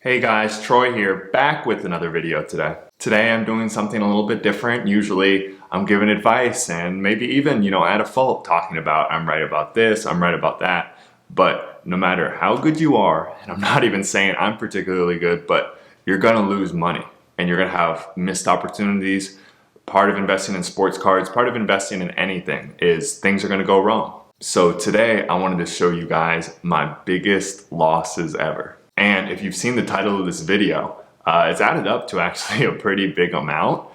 Hey guys, Troy here, back with another video today. Today I'm doing something a little bit different. Usually I'm giving advice and maybe even, at a fault talking about I'm right about this, I'm right about that. But no matter how good you are, and I'm not even saying I'm particularly good, but you're gonna lose money and you're gonna have missed opportunities. Part of investing in sports cards, part of investing in anything is things are gonna go wrong. So today I wanted to show you guys my biggest losses ever. And if you've seen the title of this video, it's added up to actually a pretty big amount.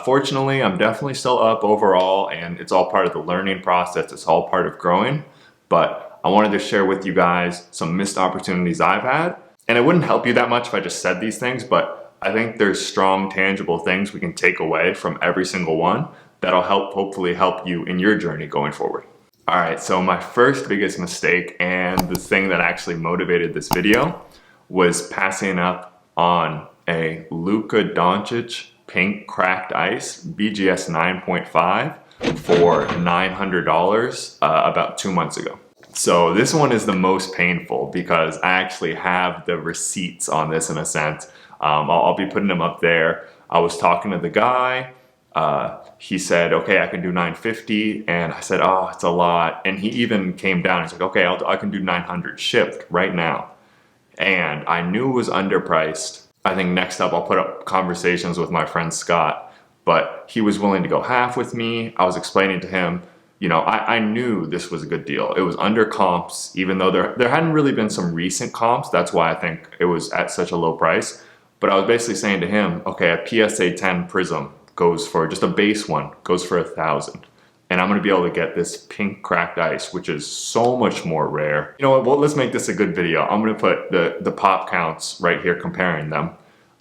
Fortunately, I'm definitely still up overall, and it's all part of the learning process. It's all part of growing. But I wanted to share with you guys some missed opportunities I've had. And it wouldn't help you that much if I just said these things, but I think there's strong, tangible things we can take away from every single one that'll hopefully help you in your journey going forward. All right, so my first biggest mistake and the thing that actually motivated this video was passing up on a Luka Doncic pink cracked ice BGS 9.5 for $900 about 2 months ago. So this one is the most painful because I actually have the receipts on this in a sense. I'll be putting them up there. I was talking to the guy. He said, okay, I can do 950. And I said, oh, it's a lot. And he even came down. He's like, okay, I can do 900 shipped right now. And I knew it was underpriced. I think next up I'll put up conversations with my friend Scott, but he was willing to go half with me. I was explaining to him, I knew this was a good deal. It was under comps, even though there hadn't really been some recent comps. That's why I think it was at such a low price. But I was basically saying to him, okay, a PSA 10 Prism goes for, just a base one, goes for $1,000. And I'm gonna be able to get this pink cracked ice, which is so much more rare. You know what, well, let's make this a good video. I'm gonna put the pop counts right here comparing them.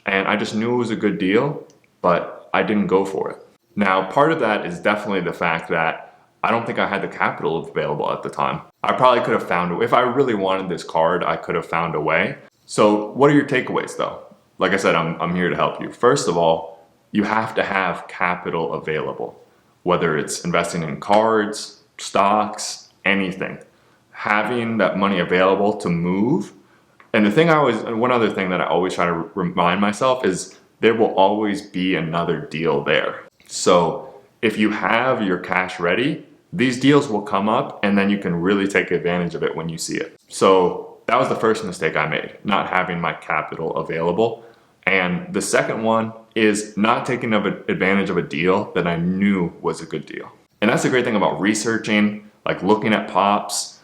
And I just knew it was a good deal, but I didn't go for it. Now, part of that is definitely the fact that I don't think I had the capital available at the time. I probably could have found, if I really wanted this card, I could have found a way. So what are your takeaways though? Like I said, I'm here to help you. First of all, you have to have capital available. Whether it's investing in cards, stocks, anything. Having that money available to move. And one other thing that I always try to remind myself is there will always be another deal there. So if you have your cash ready, these deals will come up and then you can really take advantage of it when you see it. So that was the first mistake I made, not having my capital available. And the second one is not taking advantage of a deal that I knew was a good deal. And that's the great thing about researching, like looking at pops,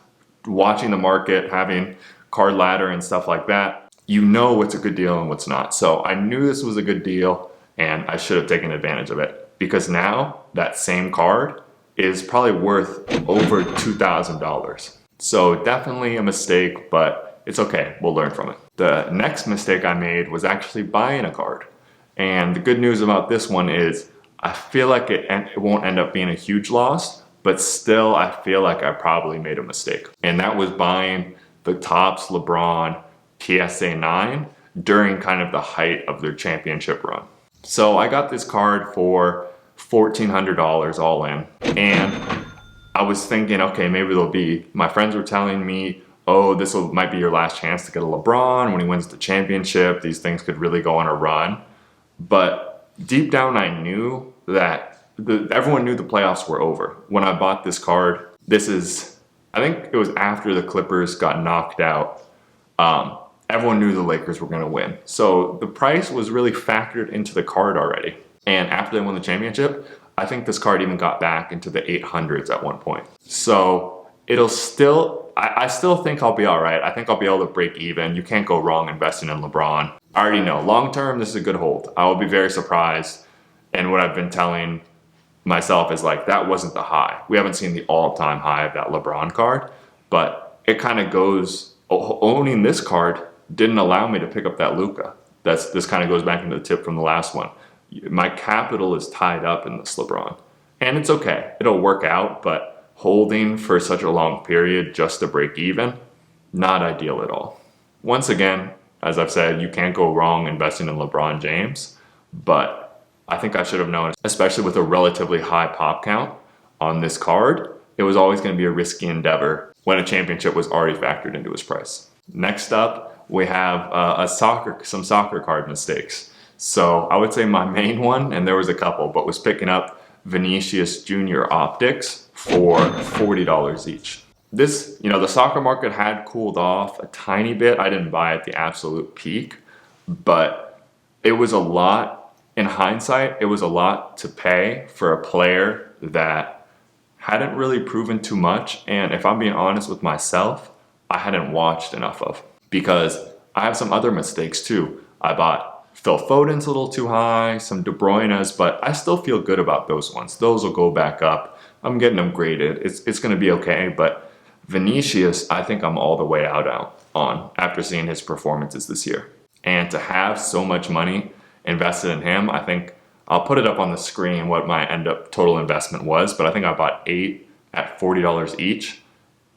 watching the market, having card ladder and stuff like that. You know what's a good deal and what's not. So I knew this was a good deal and I should have taken advantage of it because now that same card is probably worth over $2,000. So definitely a mistake, but it's okay. We'll learn from it. The next mistake I made was actually buying a card. And the good news about this one is I feel like it won't end up being a huge loss, but still I feel like I probably made a mistake. And that was buying the Topps LeBron PSA 9 during kind of the height of their championship run. So I got this card for $1,400 all in. And I was thinking, okay, maybe my friends were telling me, oh, might be your last chance to get a LeBron when he wins the championship. These things could really go on a run. But deep down, I knew that everyone knew the playoffs were over. When I bought this card, I think it was after the Clippers got knocked out. Everyone knew the Lakers were going to win. So the price was really factored into the card already. And after they won the championship, I think this card even got back into the 800s at one point. So I still think I'll be all right. I think I'll be able to break even. You can't go wrong investing in LeBron. I already know long term, this is a good hold. I will be very surprised. And what I've been telling myself is like, that wasn't the high. We haven't seen the all-time high of that LeBron card, but it kind of owning this card didn't allow me to pick up that Luka. This kind of goes back into the tip from the last one. My capital is tied up in this LeBron. And it's okay. It'll work out, but holding for such a long period just to break even, not ideal at all. Once again, as I've said, you can't go wrong investing in LeBron James, but I think I should have known, especially with a relatively high pop count on this card, it was always going to be a risky endeavor when a championship was already factored into his price. Next up we have some soccer card mistakes. So I would say my main one, and there was a couple, but was picking up Vinicius Junior optics for $40 each. This, the soccer market had cooled off a tiny bit. I didn't buy at the absolute peak, but it was a lot, in hindsight, it was a lot to pay for a player that hadn't really proven too much. And if I'm being honest with myself, I hadn't watched enough of, because I have some other mistakes too. I bought Phil Foden's a little too high, some De Bruyne's, but I still feel good about those ones. Those will go back up. I'm getting them graded. It's going to be okay, but Vinicius, I think I'm all the way out on after seeing his performances this year. And to have so much money invested in him, I think I'll put it up on the screen what my total investment was, but I think I bought 8 at $40 each,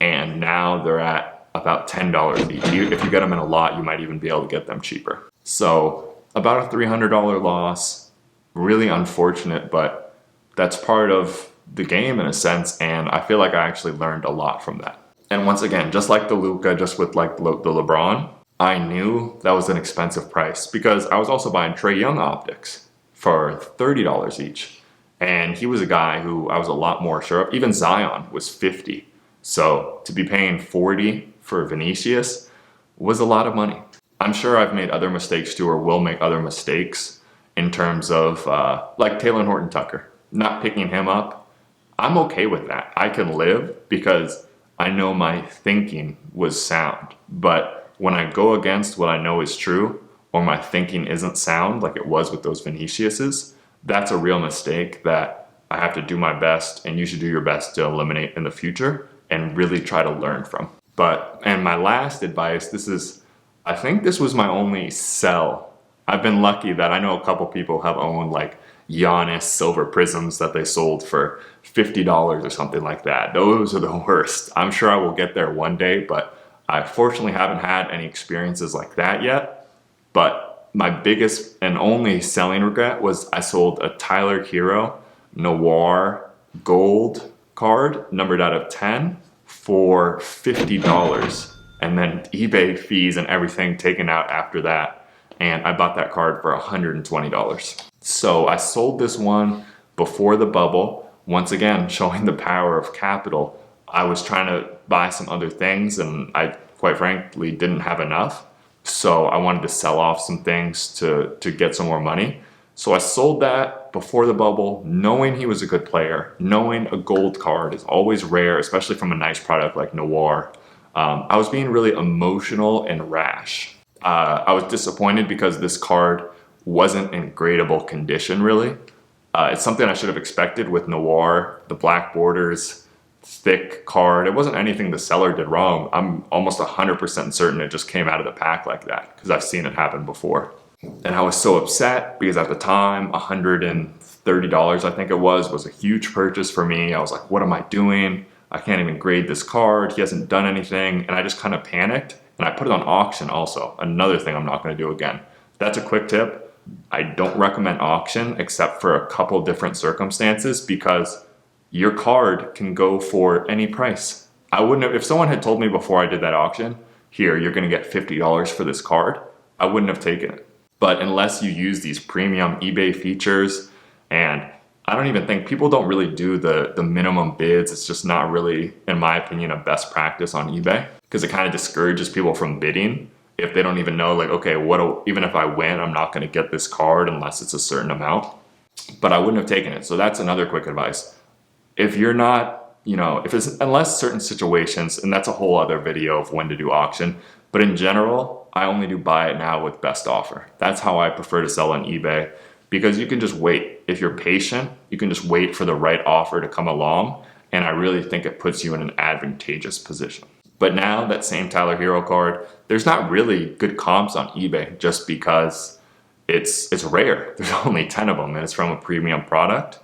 and now they're at about $10 each. If you get them in a lot, you might even be able to get them cheaper. So about a $300 loss, really unfortunate, but that's part of the game in a sense, and I feel like I actually learned a lot from that. And once again, just like the Luka, just with like the LeBron, I knew that was an expensive price because I was also buying Trae Young optics for $30 each. And he was a guy who I was a lot more sure of. Even Zion was $50. So to be paying $40 for Vinicius was a lot of money. I'm sure I've made other mistakes too, or will make other mistakes in terms of like Taylor Horton-Tucker, not picking him up. I'm okay with that. I can live because I know my thinking was sound. But when I go against what I know is true, or my thinking isn't sound like it was with those Viniciuses, that's a real mistake that I have to do my best, and you should do your best to eliminate in the future and really try to learn from. And my last advice, I think this was my only sell. I've been lucky that I know a couple people have owned like Giannis silver prisms that they sold for $50 or something like that. Those are the worst. I'm sure I will get there one day, but I fortunately haven't had any experiences like that yet. But my biggest and only selling regret was I sold a Tyler Hero Noir gold card numbered out of 10 for $50, and then eBay fees and everything taken out after that, and I bought that card for $120. So I sold this one before the bubble, once again showing the power of capital. I was trying to buy some other things, and I quite frankly didn't have enough, so I wanted to sell off some things to get some more money. So I sold that before the bubble, knowing he was a good player, knowing a gold card is always rare, especially from a nice product like Noir. I was being really emotional and rash. I was disappointed because this card wasn't in gradable condition, really. It's something I should have expected with Noir, the black borders, thick card. It wasn't anything the seller did wrong. I'm almost 100% certain it just came out of the pack like that because I've seen it happen before. And I was so upset because at the time, $130, I think it was a huge purchase for me. I was like, what am I doing? I can't even grade this card. He hasn't done anything. And I just kind of panicked, and I put it on auction also. Another thing I'm not going to do again. That's a quick tip. I don't recommend auction except for a couple different circumstances because your card can go for any price. I wouldn't have, if someone had told me before I did that auction, here, you're going to get $50 for this card, I wouldn't have taken it. But unless you use these premium eBay features, and I don't even think people don't really do the minimum bids. It's just not really, in my opinion, a best practice on eBay because it kind of discourages people from bidding if they don't even know, like, okay, even if I win, I'm not going to get this card unless it's a certain amount. But I wouldn't have taken it. So that's another quick advice. If you're not, unless certain situations, and that's a whole other video of when to do auction, but in general, I only do buy it now with best offer. That's how I prefer to sell on eBay because you can just wait. If you're patient, you can just wait for the right offer to come along, and I really think it puts you in an advantageous position. But now that same Tyler Hero card, there's not really good comps on eBay just because it's rare. There's only 10 of them and it's from a premium product.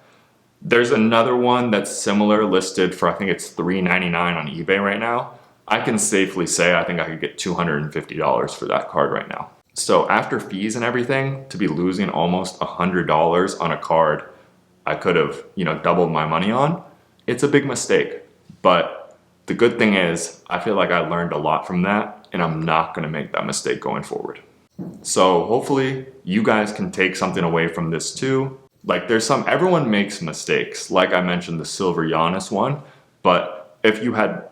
There's another one that's similar listed for, I think it's $3.99 on eBay right now. I can safely say I think I could get $250 for that card right now. So after fees and everything, to be losing almost $100 on a card I could have, doubled my money on, it's a big mistake. But The good thing is, I feel like I learned a lot from that, and I'm not gonna make that mistake going forward. So hopefully you guys can take something away from this too. Like everyone makes mistakes. Like I mentioned the Silver Giannis one, but if you had,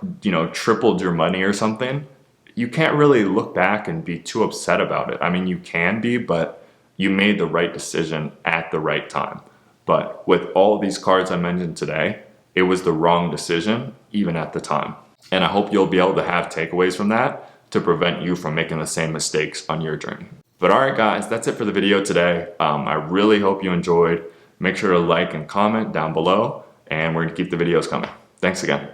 tripled your money or something, you can't really look back and be too upset about it. I mean, you can be, but you made the right decision at the right time. But with all these cards I mentioned today, it was the wrong decision, even at the time. And I hope you'll be able to have takeaways from that to prevent you from making the same mistakes on your journey. But all right, guys, that's it for the video today. I really hope you enjoyed. Make sure to like and comment down below, and we're gonna keep the videos coming. Thanks again.